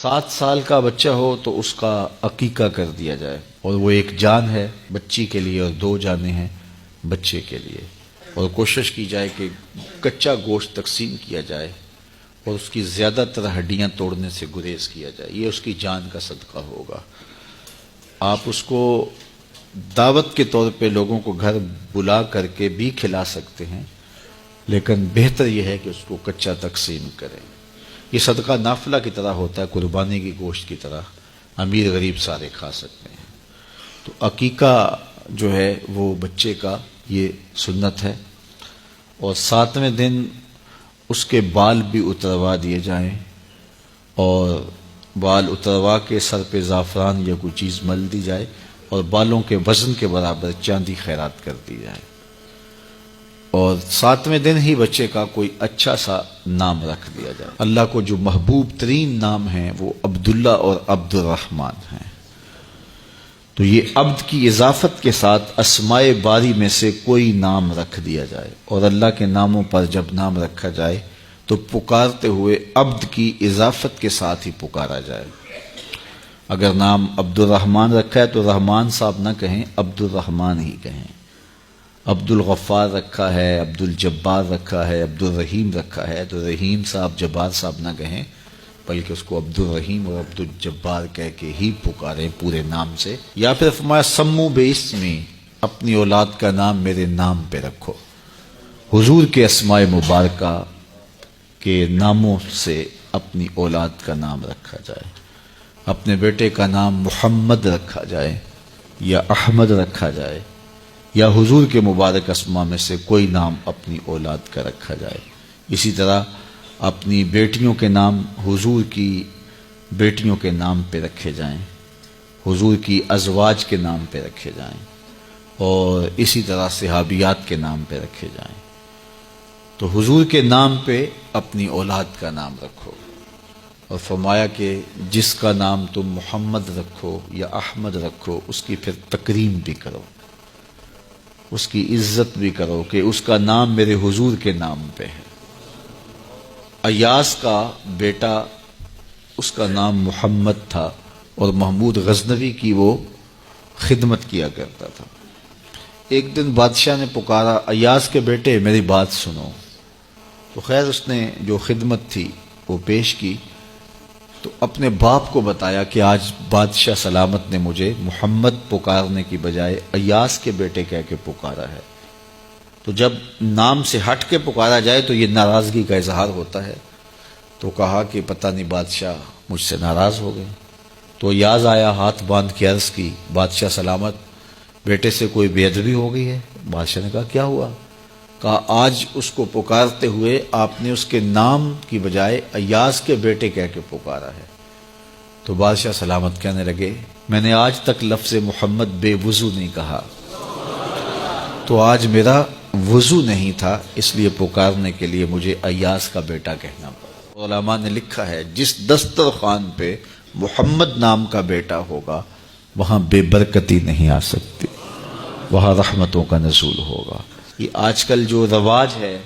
7 سال کا بچہ ہو تو اس کا عقیقہ کر دیا جائے، اور وہ ایک جان ہے بچی کے لیے اور 2 جانیں ہیں بچے کے لیے، اور کوشش کی جائے کہ کچا گوشت تقسیم کیا جائے اور اس کی زیادہ تر ہڈیاں توڑنے سے گریز کیا جائے، یہ اس کی جان کا صدقہ ہوگا۔ آپ اس کو دعوت کے طور پہ لوگوں کو گھر بلا کر کے بھی کھلا سکتے ہیں، لیکن بہتر یہ ہے کہ اس کو کچا تقسیم کریں۔ یہ صدقہ نافلہ کی طرح ہوتا ہے، قربانی کی گوشت کی طرح، امیر غریب سارے کھا سکتے ہیں۔ تو عقیقہ جو ہے وہ بچے کا یہ سنت ہے، اور 7ویں دن اس کے بال بھی اتروا دیے جائیں، اور بال اتروا کے سر پہ زعفران یا کوئی چیز مل دی جائے، اور بالوں کے وزن کے برابر چاندی خیرات کر دی جائے، اور 7ویں دن ہی بچے کا کوئی اچھا سا نام رکھ دیا جائے۔ اللہ کو جو محبوب ترین نام ہیں وہ عبداللہ اور عبد الرحمن ہیں، تو یہ عبد کی اضافت کے ساتھ اسماء باری میں سے کوئی نام رکھ دیا جائے، اور اللہ کے ناموں پر جب نام رکھا جائے تو پکارتے ہوئے عبد کی اضافت کے ساتھ ہی پکارا جائے۔ اگر نام عبد الرحمن رکھا ہے تو رحمان صاحب نہ کہیں، عبد الرحمن ہی کہیں۔ عبد الغفار رکھا ہے، عبد الجبار رکھا ہے، عبد الرحیم رکھا ہے تو رحیم صاحب جبار صاحب نہ کہیں، بلکہ اس کو عبد الرحیم اور عبد الجبار کہہ کے ہی پکاریں پورے نام سے۔ یا پھر فرمایا سمو باسمی، اپنی اولاد کا نام میرے نام پہ رکھو۔ حضور کے اسماء مبارکہ کے ناموں سے اپنی اولاد کا نام رکھا جائے۔ اپنے بیٹے کا نام محمد رکھا جائے یا احمد رکھا جائے، یا حضور کے مبارک اسماء میں سے کوئی نام اپنی اولاد کا رکھا جائے۔ اسی طرح اپنی بیٹیوں کے نام حضور کی بیٹیوں کے نام پہ رکھے جائیں، حضور کی ازواج کے نام پہ رکھے جائیں، اور اسی طرح صحابیات کے نام پہ رکھے جائیں۔ تو حضور کے نام پہ اپنی اولاد کا نام رکھو، اور فرمایا کہ جس کا نام تم محمد رکھو یا احمد رکھو اس کی پھر تکریم بھی کرو، اس کی عزت بھی کرو کہ اس کا نام میرے حضور کے نام پہ ہے۔ ایاس کا بیٹا، اس کا نام محمد تھا، اور محمود غزنوی کی وہ خدمت کیا کرتا تھا۔ ایک دن بادشاہ نے پکارا، ایاس کے بیٹے میری بات سنو۔ تو خیر اس نے جو خدمت تھی وہ پیش کی، تو اپنے باپ کو بتایا کہ آج بادشاہ سلامت نے مجھے محمد پکارنے کی بجائے ایاس کے بیٹے کہہ کے پکارا ہے۔ تو جب نام سے ہٹ کے پکارا جائے تو یہ ناراضگی کا اظہار ہوتا ہے۔ تو کہا کہ پتہ نہیں بادشاہ مجھ سے ناراض ہو گئے۔ تو ایاز آیا، ہاتھ باندھ کے عرض کی، بادشاہ سلامت، بیٹے سے کوئی بے ادبی ہو گئی ہے؟ بادشاہ نے کہا کیا ہوا؟ کہا آج اس کو پکارتے ہوئے آپ نے اس کے نام کی بجائے ایاز کے بیٹے کہہ کے پکارا ہے۔ تو بادشاہ سلامت کہنے لگے، میں نے آج تک لفظ محمد بے وضو نہیں کہا، تو آج میرا وضو نہیں تھا، اس لیے پکارنے کے لیے مجھے ایاز کا بیٹا کہنا پڑا۔ علماء نے لکھا ہے جس دسترخوان پہ محمد نام کا بیٹا ہوگا وہاں بے برکتی نہیں آ سکتی، وہاں رحمتوں کا نزول ہوگا۔ یہ آج کل جو رواج ہے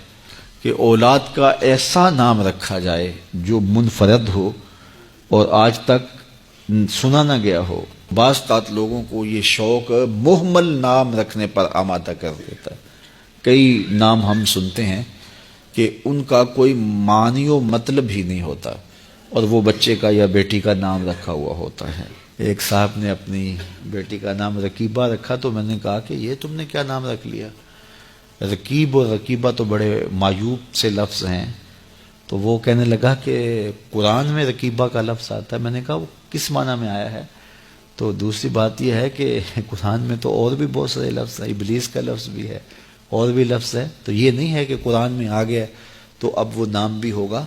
کہ اولاد کا ایسا نام رکھا جائے جو منفرد ہو اور آج تک سنا نہ گیا ہو، بعض اوقات لوگوں کو یہ شوق مہمل نام رکھنے پر آمادہ کر دیتا ہے۔ کئی نام ہم سنتے ہیں کہ ان کا کوئی معنی و مطلب ہی نہیں ہوتا، اور وہ بچے کا یا بیٹی کا نام رکھا ہوا ہوتا ہے۔ ایک صاحب نے اپنی بیٹی کا نام رکیبہ رکھا، تو میں نے کہا کہ یہ تم نے کیا نام رکھ لیا؟ رکیب اور رکیبہ تو بڑے معیوب سے لفظ ہیں۔ تو وہ کہنے لگا کہ قرآن میں رکیبہ کا لفظ آتا ہے۔ میں نے کہا وہ کس معنی میں آیا ہے؟ تو دوسری بات یہ ہے کہ قرآن میں تو اور بھی بہت سارے لفظ ہیں، ابلیس کا لفظ بھی ہے، اور بھی لفظ ہے، تو یہ نہیں ہے کہ قرآن میں آ گیا تو اب وہ نام بھی ہوگا۔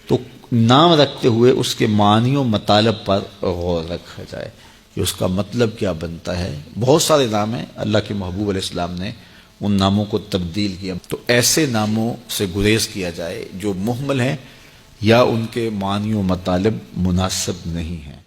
تو نام رکھتے ہوئے اس کے معنی و مطالب پر غور رکھا جائے کہ اس کا مطلب کیا بنتا ہے۔ بہت سارے نام ہیں، اللہ کے محبوب علیہ السلام نے ان ناموں کو تبدیل کیا، تو ایسے ناموں سے گریز کیا جائے جو مہمل ہیں یا ان کے معنی و مطالب مناسب نہیں ہیں۔